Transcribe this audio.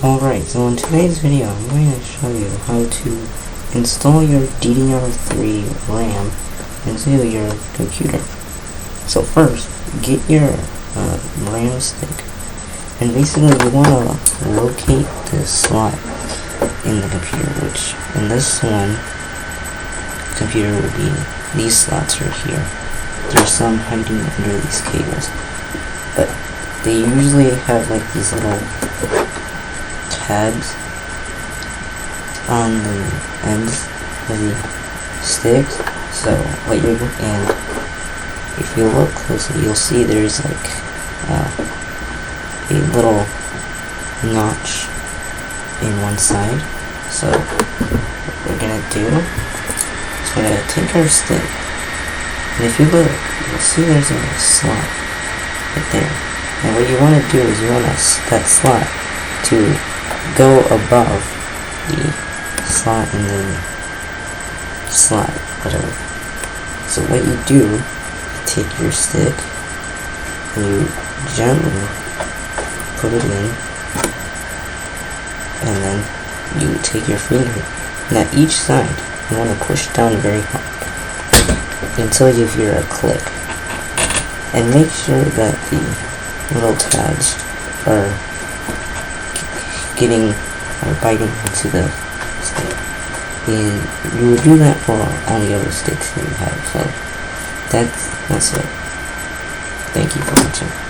Alright, so in today's video I'm going to show you how to install your DDR3 RAM into your computer. So first, get your RAM stick, and basically you want to locate the slot in the computer, which in this one computer will be these slots right here. There's some hiding under these cables, but they usually have like these little tabs on the ends of the sticks. So what you're and if you look closely, you'll see there's like a little notch in one side. So what we're gonna do is we're gonna take our stick, and if you look, you'll see there's a slot right there. And what you want to do is you want that slot to go above the slot in the slot, whatever. So what you do, you take your stick and you gently put it in, and then you take your finger, and at each side you want to push down very hard until you hear a click, and make sure that the little tabs are biting into the stick. And you would do that for all the other sticks that you have. So that's it. Thank you for watching.